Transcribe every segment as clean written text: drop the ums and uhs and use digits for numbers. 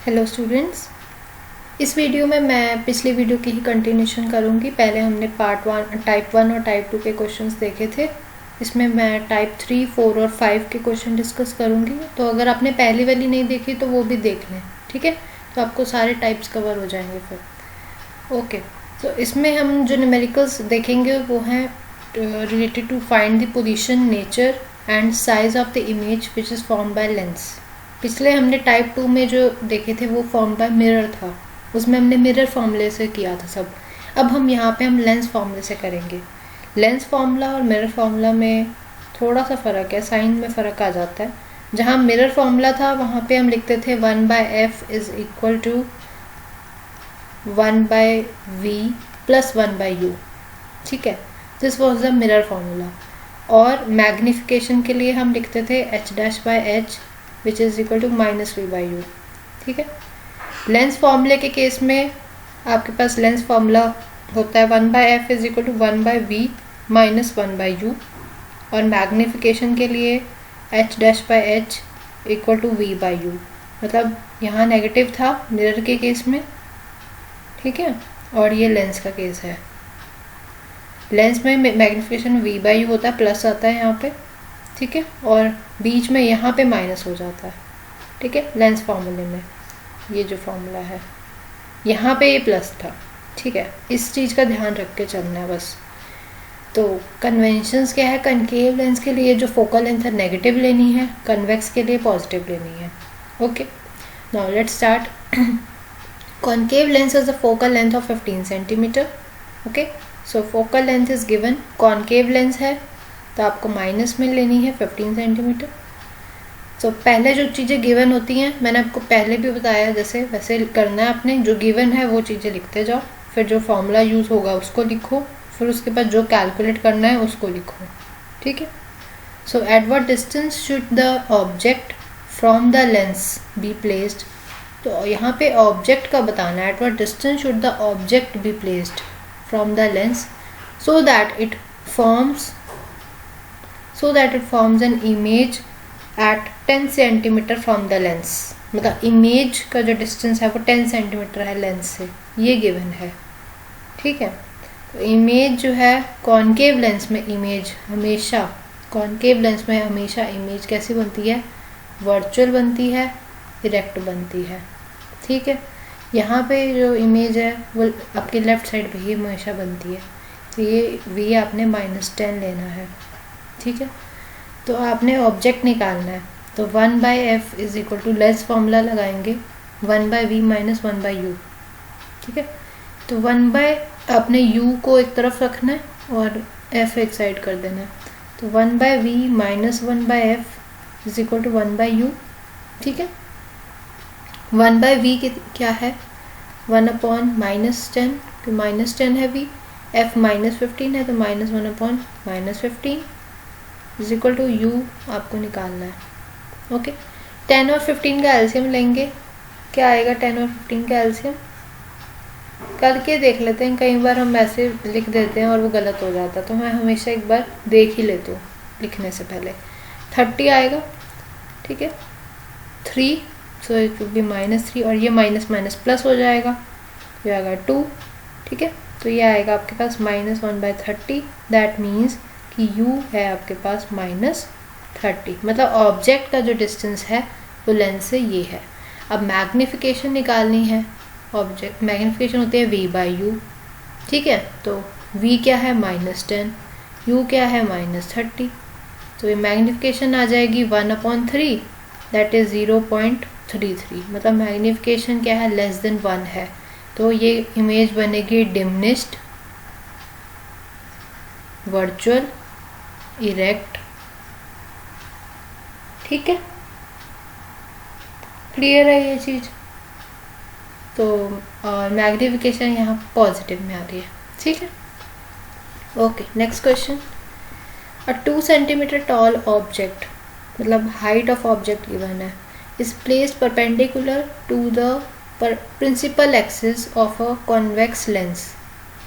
Hello students, इस video में मैं पिछली वीडियो की ही कंटिन्यूशन करूंगी। पहले हमने टाइप 1 और टाइप 2 के क्वेश्चंस देखे थे। इसमें मैं टाइप 3, 4 और 5 के क्वेश्चन डिस्कस करूंगी। तो अगर आपने पहली वाली नहीं देखी तो वो भी देख लें, ठीक है। तो आपको सारे टाइप्स कवर हो जाएंगे फिर। ओके, तो इसमें हम जो न्यूमेरिकल्स देखेंगे वो हैं related to find the position, nature and size of the image which is form by lens. पिछले हमने टाइप 2 में जो देखे थे वो फॉर्म बाय मिरर था, उसमें हमने मिरर फॉर्मूले से किया था सब। अब हम यहाँ पे हम लेंस फॉर्मूले से करेंगे। लेंस फार्मूला और मिरर फार्मूला में थोड़ा सा फ़र्क है, साइन में फ़र्क आ जाता है। जहाँ मिरर फार्मूला था वहाँ पे हम लिखते थे 1/f is equal to 1/v plus 1/u, ठीक है। This was the mirror formula. और मैग्निफिकेशन के लिए हम लिखते थे h'/h which is equal to -v/u, ठीक है। लेंस फार्मूले के केस में आपके पास लेंस फार्मूला होता है 1/f is equal to 1/v minus 1/u, और मैग्निफिकेशन के लिए h'/h इक्वल टू v/u। मतलब यहाँ नेगेटिव था मिरर के केस में, ठीक है, और ये लेंस का केस है। लेंस में मैग्निफिकेशन v/u होता है, प्लस आता है यहाँ पे, ठीक है, और बीच में यहाँ पे माइनस हो जाता है, ठीक है। लेंस फार्मूले में ये जो फॉर्मूला है यहाँ पे ये प्लस था, ठीक है। इस चीज़ का ध्यान रख के चलना है बस। तो कन्वेंशंस क्या है, कनकेव लेंस के लिए जो फोकल लेंथ है नेगेटिव लेनी है, कन्वेक्स के लिए पॉजिटिव लेनी है। Okay, now let's start. Concave lens is a focal length of 15 centimetre. Okay, so focal length is given. Concave lens है तो आपको माइनस में लेनी है 15 सेंटीमीटर। तो पहले जो चीज़ें गिवन होती हैं मैंने आपको पहले भी बताया, जैसे वैसे करना है आपने। जो गिवन है वो चीज़ें लिखते जाओ, फिर जो फॉर्मूला यूज़ होगा उसको लिखो, फिर उसके बाद जो कैलकुलेट करना है उसको लिखो, ठीक है। So at what distance should the object from the lens be placed. तो यहाँ पे ऑब्जेक्ट का बताना है। At what distance should the object be placed from the lens so that it forms an image at 10 centimetre from the lens. मतलब image का जो distance है वो 10 सेंटीमीटर है लेंस से, ये गिवन है, ठीक है। तो इमेज जो है कॉनकेव लेंस में, इमेज हमेशा कॉनकेव लेंस में हमेशा इमेज कैसी बनती है, वर्चुअल बनती है, इरेक्ट बनती है, ठीक है। यहाँ पे जो इमेज है वो आपके लेफ्ट साइड पे ही हमेशा बनती है। तो ये v आपने -10 लेना है, ठीक है। तो आपने ऑब्जेक्ट निकालना है, तो 1/f is equal to lens formula लगाएंगे 1/v माइनस 1/u, ठीक है। तो आपने u को एक तरफ रखना है और f एक साइड कर देना है। तो 1/v minus 1/f is equal to 1/u, ठीक है। 1/v क्या है, 1/-10, तो -10 है v, f -15 है तो -1/-15 इज इक्वल टू यू आपको निकालना है। ओके, 10 और 15 का एलसीएम लेंगे, क्या आएगा 10 और 15 का एलसीएम करके देख लेते हैं। कई बार हम ऐसे लिख देते हैं और वो गलत हो जाता है, तो मैं हमेशा एक बार देख ही लेती हूँ लिखने से पहले। 30 आएगा, ठीक है, 3, सो इट विल बी -3, और ये माइनस माइनस प्लस हो जाएगा, ये आएगा 2, ठीक है। तो ये आएगा आपके पास -1/30, दैट मीन्स कि u है आपके पास -30। मतलब ऑब्जेक्ट का जो डिस्टेंस है वो लेंस से ये है। अब मैग्निफिकेशन निकालनी है। ऑब्जेक्ट मैग्निफिकेशन होती है v/u, ठीक है। तो v क्या है -10, u क्या है -30, तो ये मैग्निफिकेशन आ जाएगी 1/3, दैट इज 0.33। मतलब मैग्निफिकेशन क्या है, लेस देन 1 है। तो ये इमेज बनेगी डिमिनिश्ड, वर्चुअल, इरेक्ट, ठीक है। क्लियर है ये चीज। तो और मैग्निफिकेशन यहाँ पॉजिटिव में आ रही है, ठीक है। Okay, next question. A 2 centimetre tall object, मतलब हाइट ऑफ ऑब्जेक्ट गिवन है, is placed perpendicular to the principal axis of a convex lens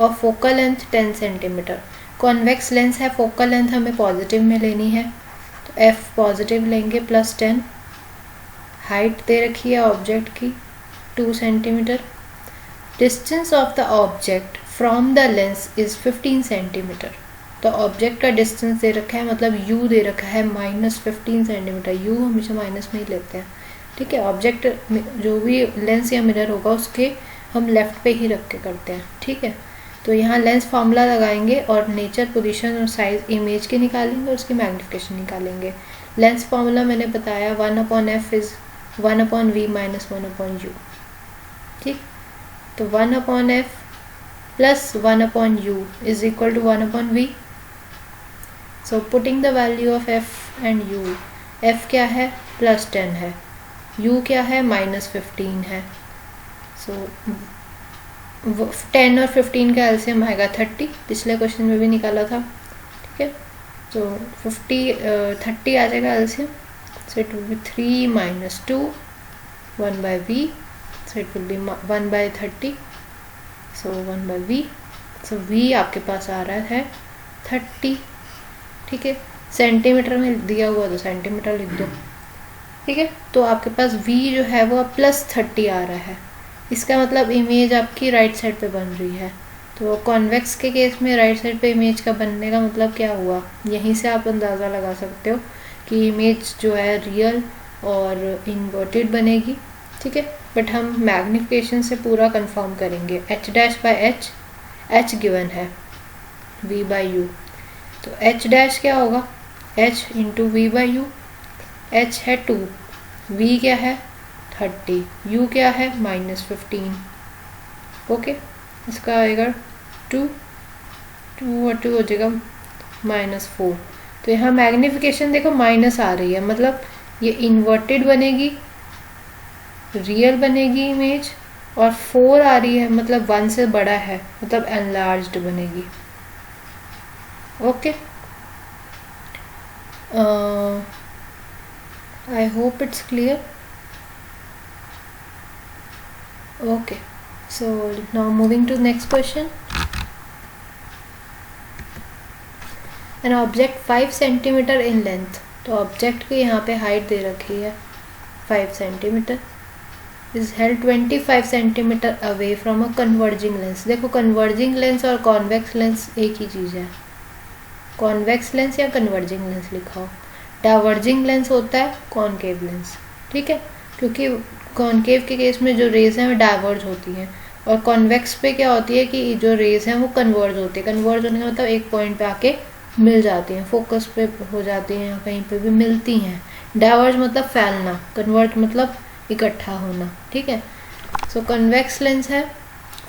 of focal length 10 centimetre. Convex lens है, फोकल लेंथ हमें positive में लेनी है, तो f positive लेंगे +10। Height दे रखी है ऑब्जेक्ट की 2 centimetre. Distance of the object from the lens is 15 centimetre. तो ऑब्जेक्ट का डिस्टेंस दे रखा है, मतलब u दे रखा है -15 सेंटीमीटर। u हमेशा माइनस में ही लेते हैं, ठीक है। ऑब्जेक्ट जो भी लेंस या मिरर होगा उसके हम लेफ्ट पे ही रख के करते हैं, ठीक है। तो यहाँ लेंस फार्मूला लगाएंगे और नेचर, पोजीशन और साइज इमेज के निकालेंगे और उसकी मैग्निफिकेशन निकालेंगे। लेंस फार्मूला मैंने बताया 1/f इज 1/v - 1/u, ठीक। तो 1/f plus 1/u is equal to 1/v। So putting the value of f and u, f क्या है +10 है, u क्या है -15 है। सो 10 और 15 का एलसीएम आएगा 30, पिछले क्वेश्चन में भी निकाला था, ठीक है। तो 30 आ जाएगा LCM. So it will be 3 - 2 1/v, so it will be 1/30, so 1/v। So v आपके पास आ रहा है 30, ठीक है। सेंटीमीटर में दिया हुआ तो सेंटीमीटर लिख दो, ठीक है। तो आपके पास v जो है वो +30 आ रहा है। इसका मतलब इमेज आपकी राइट साइड पे बन रही है। तो कॉन्वेक्स के केस में राइट साइड पे इमेज का बनने का मतलब क्या हुआ, यहीं से आप अंदाज़ा लगा सकते हो कि इमेज जो है रियल और इन्वर्टेड बनेगी, ठीक है। बट हम मैग्निफिकेशन से पूरा कंफर्म करेंगे। h'/h, h गिवन है v/u, तो h' क्या होगा h × v/u। h है 2, v क्या है 30, u क्या है -15, ओके। इसका आएगा 2 और 2 हो जाएगा -4। तो यहाँ मैग्निफिकेशन देखो माइनस आ रही है, मतलब ये इन्वर्टेड बनेगी, रियल बनेगी इमेज, और 4 आ रही है मतलब 1 से बड़ा है, मतलब एनलार्ज्ड बनेगी, okay. I hope it's clear. Okay, so now moving to the next question. An object 5 centimetre in length, तो ऑब्जेक्ट की यहाँ पे हाइट दे रखी है 5 centimetre, is held 25 centimetre away from a converging lens। देखो कन्वर्जिंग लेंस और convex lens एक ही चीज़ है, कॉन्वेक्स लेंस या कन्वर्जिंग लेंस लिखा हो। डाइवर्जिंग लेंस होता है कॉनकेव लेंस, ठीक है, क्योंकि कॉनकेव के केस में जो रेज हैं वो डाइवर्ज होती हैं, और कॉन्वेक्स पे क्या होती है कि जो रेज हैं वो कन्वर्ज होती है। कन्वर्ज होने का मतलब एक पॉइंट पे आके मिल जाती हैं, फोकस पे हो जाती हैं या कहीं पे भी मिलती हैं। डाइवर्ज मतलब फैलना, कन्वर्ज मतलब इकट्ठा होना, ठीक है। सो कन्वेक्स लेंस है,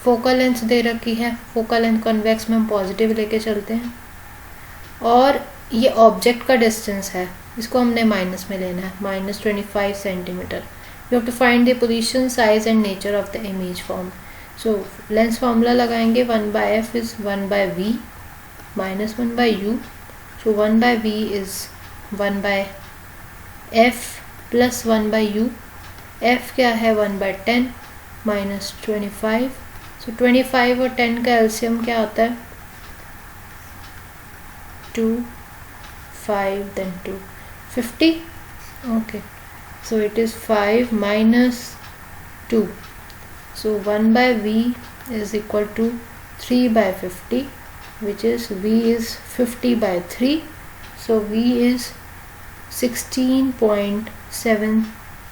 फोकल लेंथ दे रखी है, फोकल लेंथ कन्वेक्स में हम पॉजिटिव लेके चलते हैं, और ये ऑब्जेक्ट का डिस्टेंस है, इसको हमने माइनस में लेना है -25 centimetre. You have to find the position, size and nature of the image form. So lens formula लगाएंगे 1/f is 1/v - 1/u। So 1/v is 1/f plus 1/u। f क्या है 1/10 -25। सो 25 और 10 का एलसीएम क्या होता है 2, 5 then 2, 50, okay. So it is 5 - 2, so 1/v is equal to 3/50, which is v is 50/3, so v is 16.7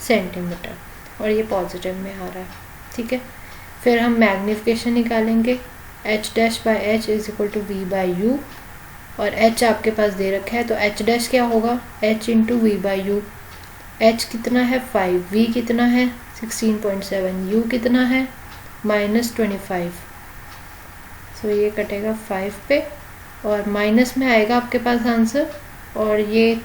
centimetre, और ये पॉजिटिव में आ रहा है, ठीक है। फिर हम मैग्निफिकेशन निकालेंगे, h'/h is equal to v/u, और h आपके पास दे रखा है, तो h' क्या होगा h × v/u। h कितना है 5, v कितना है 16.7, u कितना है -25। सो ये कटेगा 5 पे, और माइनस में आएगा आपके पास आंसर, और ये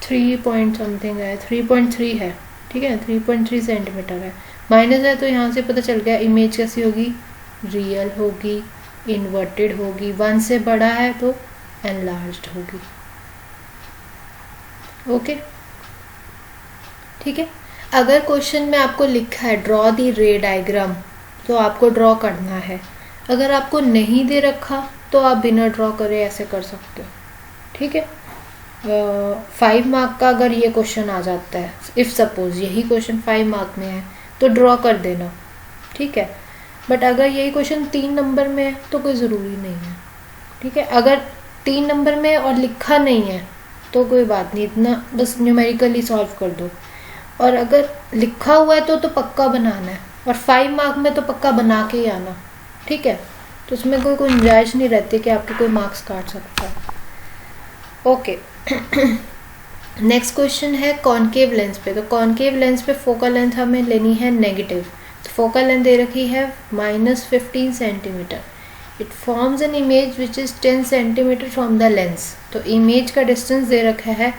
3 पॉइंट समथिंग है, 3.3 है, ठीक है, 3.3 सेंटीमीटर है। माइनस है तो यहाँ से पता चल गया इमेज कैसी होगी, रियल होगी, इन्वर्टेड होगी, 1 से बड़ा है तो एनलार्ज्ड होगी, ओके, ठीक है। अगर क्वेश्चन में आपको लिखा है ड्रॉ दी रे डायग्राम, तो आपको ड्रॉ करना है। अगर आपको नहीं दे रखा तो आप बिना ड्रॉ करे ऐसे कर सकते हो, ठीक है। 5 मार्क का अगर ये क्वेश्चन आ जाता है, इफ़ सपोज यही क्वेश्चन 5 मार्क में है, तो ड्रॉ कर देना, ठीक है। बट अगर यही क्वेश्चन 3 नंबर में है तो कोई ज़रूरी नहीं है, ठीक है। अगर 3 नंबर में और लिखा नहीं है तो कोई बात नहीं, इतना बस न्यूमेरिकली सॉल्व कर दो। और अगर लिखा हुआ है तो पक्का बनाना है, और 5 मार्क में तो पक्का बना के ही आना, ठीक है। तो उसमें कोई गुंजाइश नहीं रहती कि आपके कोई मार्क्स काट सकता है। ओके नेक्स्ट क्वेश्चन है कॉनकेव लेंस पे। तो कॉनकेव लेंस पे फोकल लेंथ हमें लेनी है नेगेटिव। तो फोकल लेंथ दे रखी है -15 centimetre. It forms an image which is 10 centimetre from the lens. तो इमेज का डिस्टेंस दे रखा है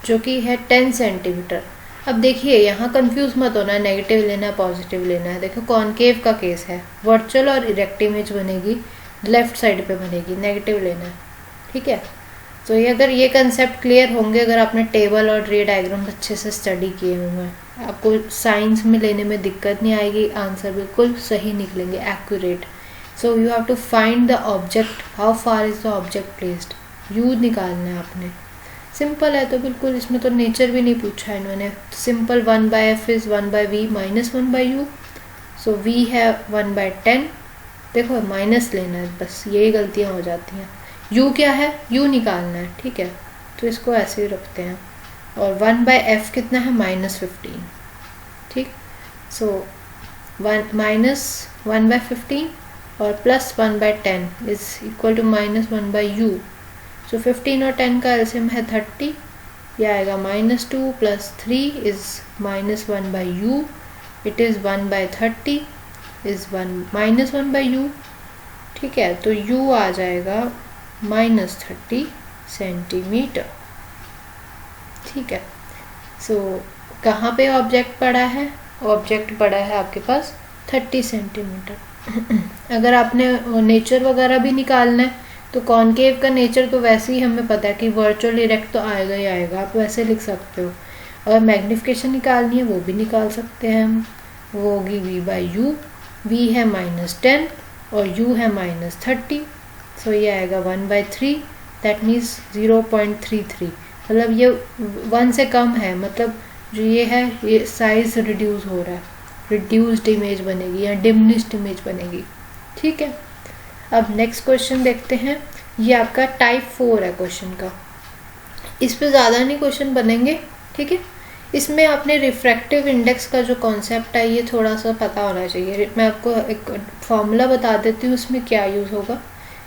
जो कि है 10 सेंटीमीटर। अब देखिए यहाँ कंफ्यूज मत होना, नेगेटिव लेना है पॉजिटिव लेना है। देखो कॉनकेव का केस है, वर्चुअल और इरेक्ट इमेज बनेगी, लेफ्ट साइड पे बनेगी, नेगेटिव लेना है, ठीक है। तो ये अगर ये कंसेप्ट क्लियर होंगे, अगर आपने टेबल और रे डायग्राम अच्छे से स्टडी किए होंगे, आपको साइंस में लेने में दिक्कत नहीं आएगी, आंसर बिल्कुल सही निकलेंगे, accurate. So you have to find the object, how far is the object placed, you निकालना है आपने। सिंपल है तो बिल्कुल, इसमें तो नेचर भी नहीं पूछा है इन्होंने। Simple 1/f is 1/v minus 1/u। So v है 1/10, देखो माइनस लेना है, बस यही गलतियाँ हो जाती हैं। u क्या है, u निकालना है, ठीक है। तो इसको ऐसे ही रखते हैं। और 1/f कितना है, -15, ठीक। सो -1/15 और plus 1/10 is equal to -1/u। So 15 और 10 का एलसीएम है 30, यह आएगा -2 + 3 is -1/u। It is 1/30 is -1/u, ठीक है। तो u आ जाएगा -30 सेंटीमीटर, ठीक है। सो कहाँ पे ऑब्जेक्ट पड़ा है, ऑब्जेक्ट पड़ा है आपके पास 30 सेंटीमीटर। अगर आपने नेचर वगैरह भी निकालना है तो कॉनकेव का नेचर तो वैसे ही हमें पता है कि वर्चुअल इरेक्ट तो आएगा ही आएगा, आप वैसे लिख सकते हो। और मैग्निफिकेशन निकालनी है वो भी निकाल सकते हैं हम, वो होगी v/u। v है -10 और u है -30। सो ये आएगा 1/3, दैट मीन्स 0.33। मतलब ये 1 से कम है, मतलब जो ये है ये साइज रिड्यूस हो रहा है, रिड्यूस्ड इमेज बनेगी या डिमिनिश्ड इमेज बनेगी, ठीक है। अब नेक्स्ट क्वेश्चन देखते हैं। ये आपका टाइप 4 है क्वेश्चन का, इस पे ज़्यादा नहीं क्वेश्चन बनेंगे, ठीक है। इसमें आपने रिफ्रैक्टिव इंडेक्स का जो कॉन्सेप्ट है ये थोड़ा सा पता होना चाहिए। मैं आपको एक फॉर्मूला बता देती हूँ उसमें क्या यूज़ होगा।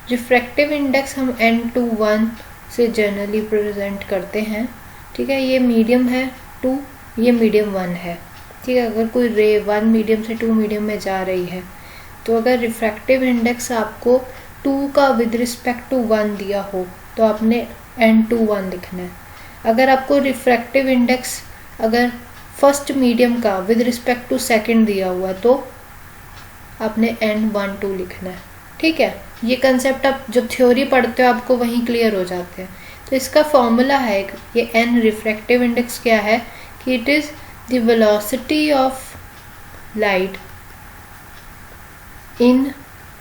रिफ्रैक्टिव इंडेक्स हम n/1 से जनरली प्रेजेंट करते हैं, ठीक है। ये मीडियम है 2, ये मीडियम 1 है, ठीक है। अगर कोई रे 1 मीडियम से 2 मीडियम में जा रही है तो अगर रिफ्रैक्टिव इंडेक्स आपको 2 का विद रिस्पेक्ट टू 1 दिया हो तो आपने n/1 लिखना है। अगर आपको रिफ्रैक्टिव इंडेक्स अगर फर्स्ट मीडियम का विद रिस्पेक्ट टू सेकंड दिया हुआ तो आपने n/12 लिखना है, ठीक है। ये कंसेप्ट आप जब थ्योरी पढ़ते हो आपको वहीं क्लियर हो जाते हैं। तो इसका फॉर्मूला है ये n रिफ्रैक्टिव इंडेक्स क्या है कि it is the velocity of light in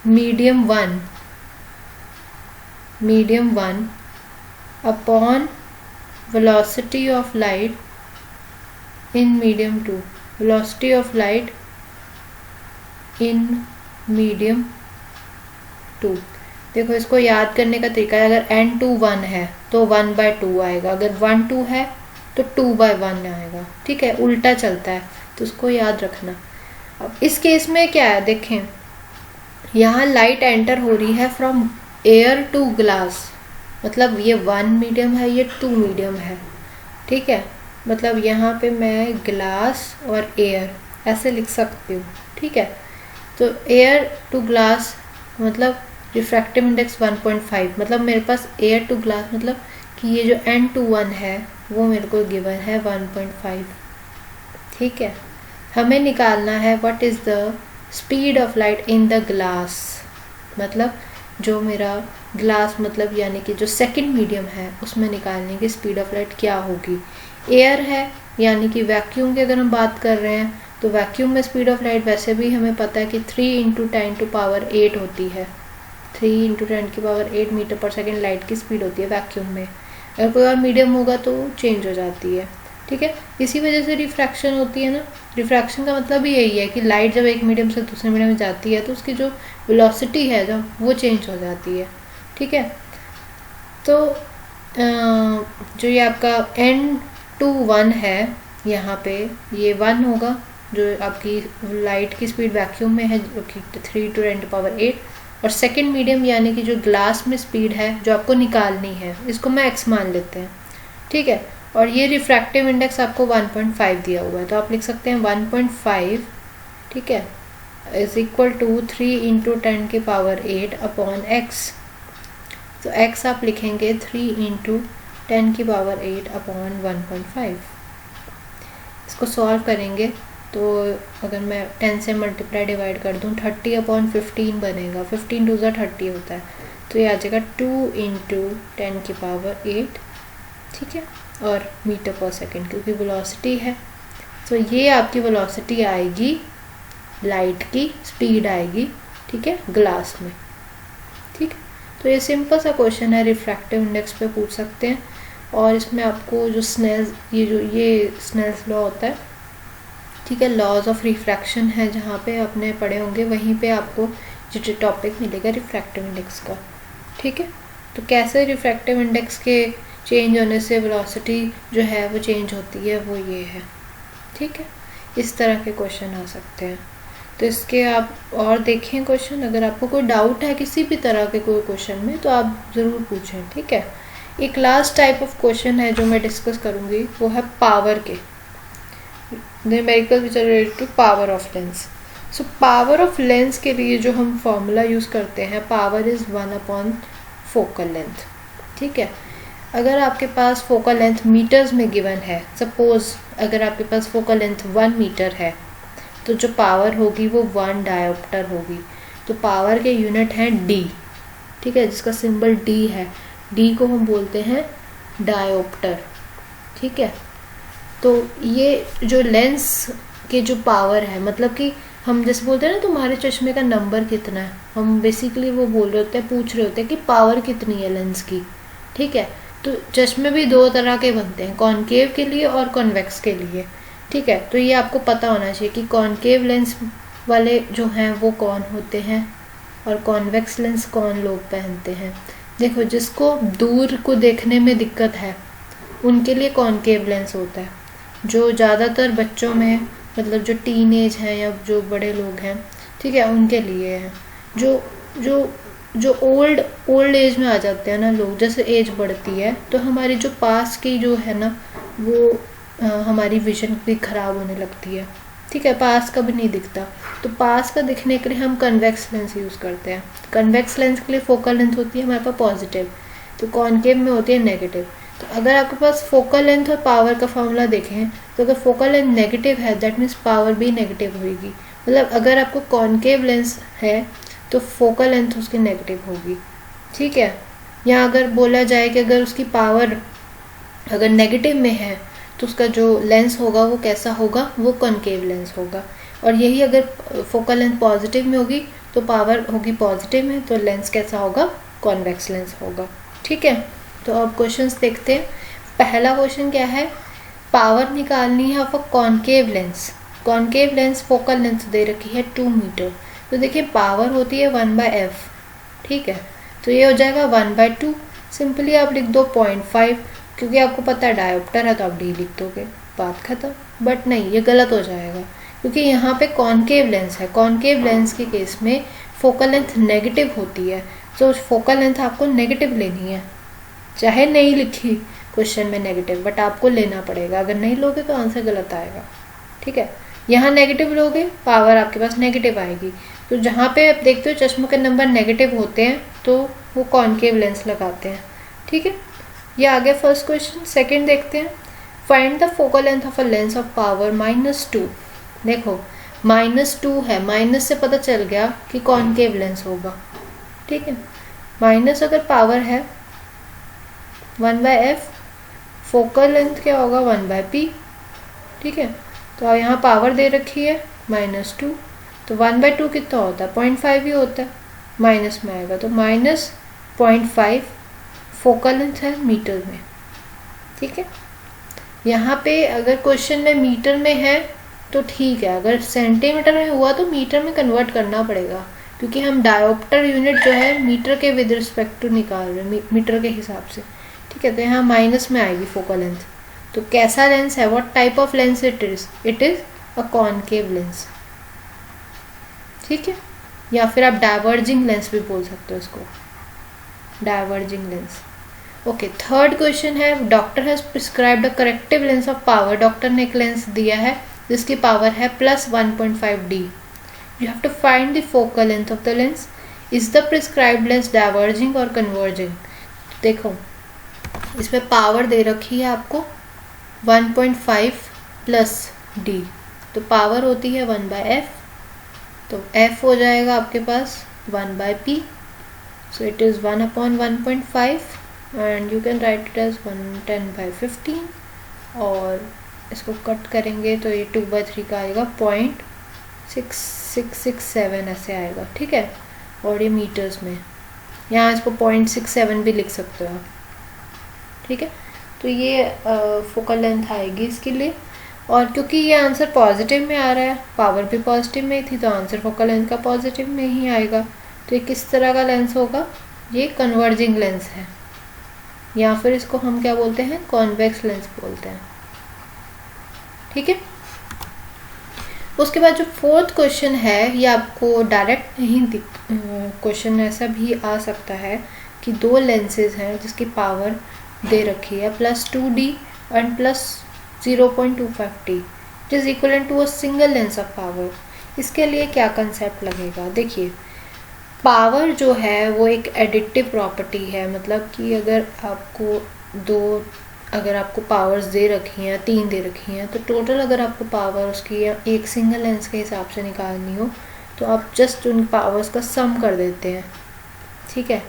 medium 1 upon velocity of light in medium 2, velocity of light in medium 2। देखो इसको याद करने का तरीका है, अगर n/1 है तो 1/2 आएगा, अगर 1/2 है तो 2/1 आएगा, ठीक है। उल्टा चलता है, तो उसको याद रखना। अब इस केस में क्या है, देखें यहाँ लाइट एंटर हो रही है फ्रॉम एयर टू ग्लास, मतलब ये 1 मीडियम है, ये 2 मीडियम है, ठीक है। मतलब यहाँ पे मैं ग्लास और एयर ऐसे लिख सकती हूँ, ठीक है। तो एयर टू ग्लास मतलब रिफ्रैक्टिव इंडेक्स 1.5, मतलब मेरे पास एयर टू ग्लास मतलब कि ये जो n/1 है वो मेरे को गिवन है 1.5, ठीक है। हमें निकालना है what is the speed of light in the glass, मतलब जो मेरा ग्लास मतलब यानी कि जो सेकंड मीडियम है उसमें निकालने की स्पीड ऑफ लाइट क्या होगी। एयर है यानी कि वैक्यूम की अगर हम बात कर रहे हैं तो वैक्यूम में स्पीड ऑफ लाइट वैसे भी हमें पता है कि 3 × 10⁸ होती है, 3 × 10⁸ मीटर पर सेकेंड लाइट की स्पीड होती है वैक्यूम में। अगर कोई और मीडियम होगा तो चेंज हो जाती है, ठीक है। इसी वजह से रिफ्रैक्शन होती है ना। रिफ्रैक्शन का मतलब ही यही है कि लाइट जब एक मीडियम से दूसरे मीडियम में जाती है तो उसकी जो वेलोसिटी है जो वो चेंज हो जाती है, ठीक है। तो जो ये आपका n/1 है यहाँ पे, ये 1 होगा जो आपकी लाइट की स्पीड वैक्यूम में है जो कि 3 × 10⁸, और सेकंड मीडियम यानी कि जो ग्लास में स्पीड है जो आपको निकालनी है, इसको मैं x मान लेते हैं, ठीक है। और ये रिफ्रैक्टिव इंडेक्स आपको 1.5 दिया हुआ है, तो आप लिख सकते हैं 1.5, ठीक है, = 3 × 10⁸/x। तो x आप लिखेंगे 3 × 10⁸/1.5। इसको सॉल्व करेंगे तो अगर मैं 10 से मल्टीप्लाई डिवाइड कर दूँ 30/15 बनेगा, 15 2 30 होता है, तो ये आ जाएगा 2 × 10⁸8, ठीक है, और मीटर/सेकंड क्योंकि वेलोसिटी है। तो ये आपकी वेलोसिटी आएगी, लाइट की स्पीड आएगी, ठीक है, ग्लास में, ठीक है। तो ये सिंपल सा क्वेश्चन है, रिफ्रैक्टिव इंडेक्स पे पूछ सकते हैं। और इसमें आपको जो स्नेल्स लॉ होता है, ठीक है, लॉज ऑफ रिफ्रैक्शन है जहाँ पे आपने पढ़े होंगे, वहीं पे आपको जो टॉपिक मिलेगा रिफ्रैक्टिव इंडेक्स का, ठीक है। तो कैसे रिफ्रैक्टिव इंडेक्स के चेंज होने से वेलोसिटी जो है वो चेंज होती है, वो ये है, ठीक है। इस तरह के क्वेश्चन आ सकते हैं। तो इसके आप और देखें क्वेश्चन, अगर आपको कोई डाउट है किसी भी तरह के कोई क्वेश्चन में तो आप ज़रूर पूछें, ठीक है। एक लास्ट टाइप ऑफ क्वेश्चन है जो मैं डिस्कस करूँगी, वो है पावर के, numerical which are related to power of lens. So power of lens के लिए जो हम फॉर्मूला यूज़ करते हैं, पावर इज़ 1/फोकल लेंथ, ठीक है। अगर आपके पास फोकल लेंथ मीटर्स में गिवन है, सपोज अगर आपके पास फोकल लेंथ 1 मीटर है, तो जो पावर होगी वो 1 डायोप्टर होगी। तो पावर के यूनिट हैं डी, ठीक है, जिसका सिंबल डी है, डी को हम बोलते हैं डायोप्टर, ठीक है। तो ये जो लेंस के जो पावर है, मतलब कि हम जैसे बोलते हैं ना तुम्हारे चश्मे का नंबर कितना है, हम बेसिकली वो बोल रहे होते हैं, पूछ रहे होते हैं कि पावर कितनी है लेंस की, ठीक है। तो चश्मे भी 2 तरह के बनते हैं, कॉनकेव के लिए और कॉन्वेक्स के लिए, ठीक है। तो ये आपको पता होना चाहिए कि कॉनकेव लेंस वाले जो हैं वो कौन होते हैं और कॉन्वेक्स लेंस कौन लोग पहनते हैं। देखो, जिसको दूर को देखने में दिक्कत है उनके लिए कॉनकेव लेंस होता है। जो ज़्यादातर बच्चों में, मतलब जो टीन एज हैं या जो बड़े लोग हैं, ठीक है, उनके लिए है। जो जो जो ओल्ड एज में आ जाते हैं ना लोग, जैसे एज बढ़ती है तो हमारी जो पास की जो है ना वो हमारी विजन भी ख़राब होने लगती है, ठीक है, पास का भी नहीं दिखता। तो पास का दिखने के लिए हम कन्वेक्स लेंस यूज़ करते हैं। कन्वेक्स लेंस के लिए फोकल लेंथ होती है हमारे पास पॉजिटिव, तो कॉनकेव में होती है नेगेटिव। तो अगर आपके पास फोकल लेंथ और पावर का फॉर्मूला देखें तो अगर फोकल लेंथ नेगेटिव है दैट मीन्स पावर भी नेगेटिव होगी। मतलब अगर आपको कॉनकेव लेंस है तो फोकल लेंथ उसकी नेगेटिव होगी, ठीक है। या अगर बोला जाए कि अगर उसकी पावर अगर नेगेटिव में है तो उसका जो लेंस होगा वो कैसा होगा, वो कॉनकेव लेंस होगा। और यही अगर फोकल लेंथ पॉजिटिव में होगी तो पावर होगी पॉजिटिव में, तो लेंस कैसा होगा, कॉन्वेक्स लेंस होगा, ठीक है। तो अब क्वेश्चंस देखते हैं। पहला क्वेश्चन क्या है, पावर निकालनी है of a concave lens. Concave lens focal length दे रखी है 2 मीटर। तो देखिए पावर होती है 1/f, ठीक है। तो ये हो जाएगा 1/2। सिंपली आप लिख दो 0.5, क्योंकि आपको पता है डायोप्टर है तो आप डी लिख दोगे, बात खत्म। बट नहीं, ये गलत हो जाएगा क्योंकि यहाँ पे कॉनकेव लेंस है। कॉनकेव लेंस के केस में फोकल लेंथ नेगेटिव होती है, तो फोकल लेंथ आपको नेगेटिव लेनी है, चाहे नहीं लिखी क्वेश्चन में नेगेटिव, बट आपको लेना पड़ेगा। अगर नहीं लोगे तो आंसर गलत आएगा, ठीक है। यहाँ नेगेटिव लोगे, पावर आपके पास नेगेटिव आएगी। तो जहाँ पे आप देखते हो चश्मों के नंबर नेगेटिव होते हैं तो वो कॉनकेव लेंस लगाते हैं, ठीक है। ये आ गया फर्स्ट क्वेश्चन। सेकंड देखते हैं, find the focal length of a lens of power -2। देखो -2 है, माइनस से पता चल गया कि कॉनकेव लेंस होगा, ठीक है। माइनस अगर पावर है 1/f, फोकल लेंथ क्या होगा 1/p, ठीक है। तो यहाँ पावर दे रखी है -2, तो 1/2 कितना होता है, 0.5 ही होता है, माइनस में आएगा तो -0.5 फोकल लेंथ है मीटर में, ठीक है। यहाँ पे अगर क्वेश्चन में मीटर में है तो ठीक है, अगर सेंटीमीटर में हुआ तो मीटर में कन्वर्ट करना पड़ेगा, क्योंकि हम डायोप्टर यूनिट जो है मीटर के विद रिस्पेक्ट टू निकाल रहे हैं, मीटर के हिसाब से। ठीक है, तो यहाँ माइनस में आएगी फोकल लेंथ। तो कैसा लेंस है, what type of lens it is a concave lens. ठीक है, या फिर आप डाइवर्जिंग लेंस भी बोल सकते हो इसको, diverging lens. Okay, third question है, doctor has prescribed a corrective lens of power. Doctor ने एक लेंस दिया है जिसकी पावर है +1.5D। You have to find the focal length of the lens. Is the prescribed lens diverging और converging. देखो इसमें पावर दे रखी है आपको 1.5 + D, तो पावर होती है 1/f, तो f हो जाएगा आपके पास 1/p, so it is 1/1.5 and you can write it as 110/15, और इसको कट करेंगे तो ये 2/3 का आएगा 0.6667 ऐसे आएगा। ठीक है, और ये मीटर्स में, यहाँ इसको 0.67 भी लिख सकते हो आप। ठीक है, तो ये फोकल लेंथ आएगी इसके लिए। और क्योंकि ये आंसर पॉजिटिव में आ रहा है, पावर भी पॉजिटिव में थी, तो आंसर फोकल लेंथ का पॉजिटिव में ही आएगा। तो ये किस तरह का लेंस होगा, ये कन्वर्जिंग लेंस है, या फिर इसको हम क्या बोलते हैं, कॉन्वेक्स लेंस बोलते हैं। ठीक है, उसके बाद जो फोर्थ क्वेश्चन है, ये आपको डायरेक्ट नहीं क्वेश्चन ऐसा भी आ सकता है कि दो लेंसेज हैं जिसकी पावर दे रखी है +2D and +0.25D, it is equal to a single lens of power. इसके लिए क्या कंसेप्ट लगेगा, देखिए पावर जो है वो एक एडिटिव प्रॉपर्टी है, मतलब कि अगर आपको पावर्स दे रखी हैं, 3 दे रखी हैं, तो टोटल अगर आपको पावर उसकी एक सिंगल लेंस के हिसाब से निकालनी हो तो आप जस्ट उन पावर्स का सम कर देते हैं। ठीक है,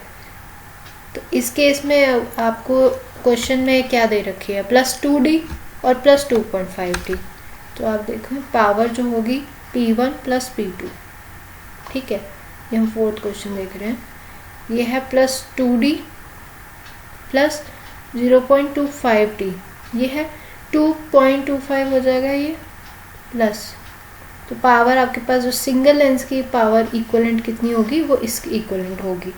तो इस केस में आपको क्वेश्चन में क्या दे रखी है, +2D और +2.5D। तो आप देखो पावर जो होगी P1 + P2। ठीक है, ये हम फोर्थ क्वेश्चन देख रहे हैं, ये है +2D + 0.25D, ये है 2.25 हो जाएगा ये प्लस। तो पावर आपके पास जो सिंगल लेंस की पावर इक्वलेंट कितनी होगी, वो इसकी इक्वलेंट होगी।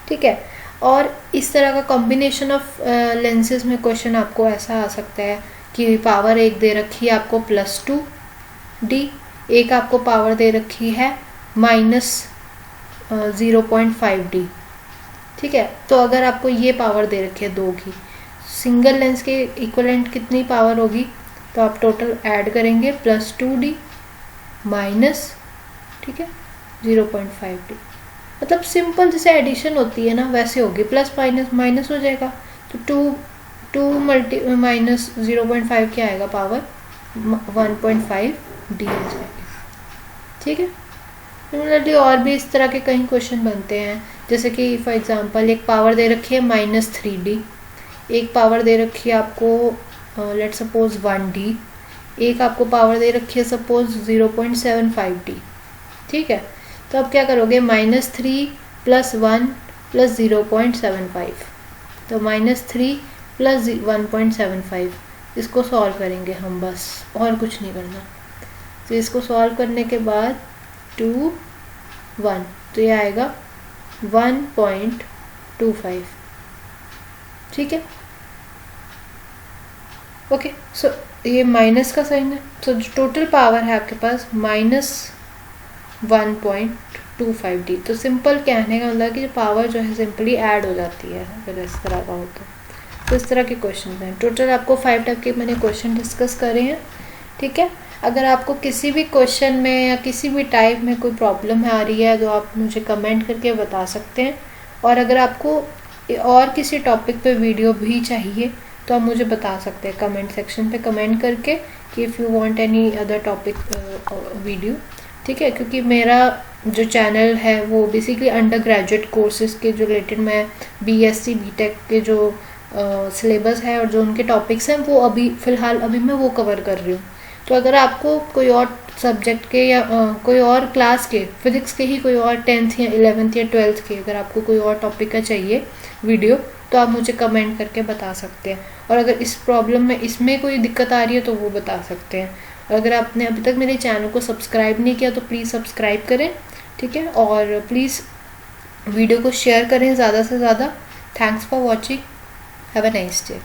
ठीक है, और इस तरह का कॉम्बिनेशन ऑफ लेंसेज में क्वेश्चन आपको ऐसा आ सकता है कि पावर एक दे रखी है आपको +2D, एक आपको पावर दे रखी है -0.5D। ठीक है, तो अगर आपको ये पावर दे रखी है दो की, सिंगल लेंस के इक्वलेंट कितनी पावर होगी, तो आप टोटल ऐड करेंगे +2D माइनस, ठीक है, 0.5D। मतलब सिंपल जैसे एडिशन होती है ना वैसे होगी, प्लस माइनस माइनस हो जाएगा, तो 2 - 0.5 क्या आएगा, पावर 1.5D हो जाएगी। ठीक है, सिमिलरली और भी इस तरह के कई क्वेश्चन बनते हैं, जैसे कि फॉर एग्जांपल एक पावर दे रखी है -3D, एक पावर दे रखी है आपको लेट्स सपोज 1D, एक आपको पावर दे रखी है सपोज 0.75D। ठीक है, तो अब क्या करोगे, -3 + 1 + 0.75, तो -3 + 1.75, इसको सॉल्व करेंगे हम बस, और कुछ नहीं करना। तो इसको सॉल्व करने के बाद 2 1, तो ये आएगा 1.25। ठीक है, ओके, सो ये माइनस का साइन है, तो जो टोटल पावर है आपके पास -1.25D। तो सिंपल कहने का मतलब कि पावर जो है सिंपली ऐड हो जाती है अगर इस तरह का हो तो इस तरह के क्वेश्चन हैं। टोटल आपको 5 टाइप के मैंने क्वेश्चन डिस्कस करे हैं। ठीक है, अगर आपको किसी भी क्वेश्चन में या किसी भी टाइप में कोई प्रॉब्लम आ रही है तो आप मुझे कमेंट करके बता सकते हैं, और अगर आपको और किसी टॉपिक पे वीडियो भी चाहिए तो आप मुझे बता सकते हैं कमेंट सेक्शन पे कमेंट करके कि if you want any other topic video. ठीक है, क्योंकि मेरा जो चैनल है वो बेसिकली अंडर ग्रेजुएट कोर्सेज के जो रिलेटेड मैं BSc BTech के जो सिलेबस है और जो उनके टॉपिक्स हैं वो फ़िलहाल अभी मैं वो कवर कर रही हूँ। तो अगर आपको कोई और सब्जेक्ट के या कोई और क्लास के फिज़िक्स के ही कोई और 10th या 11th या 12th के अगर आपको कोई और टॉपिक का चाहिए वीडियो तो आप मुझे कमेंट करके बता सकते हैं। और अगर इस प्रॉब्लम में इसमें कोई दिक्कत आ रही है तो वो बता सकते हैं। और अगर आपने अभी तक मेरे चैनल को सब्सक्राइब नहीं किया तो प्लीज़ सब्सक्राइब करें, ठीक है। और प्लीज़ वीडियो को शेयर करें ज़्यादा से ज़्यादा। Thanks for watching, have a nice day.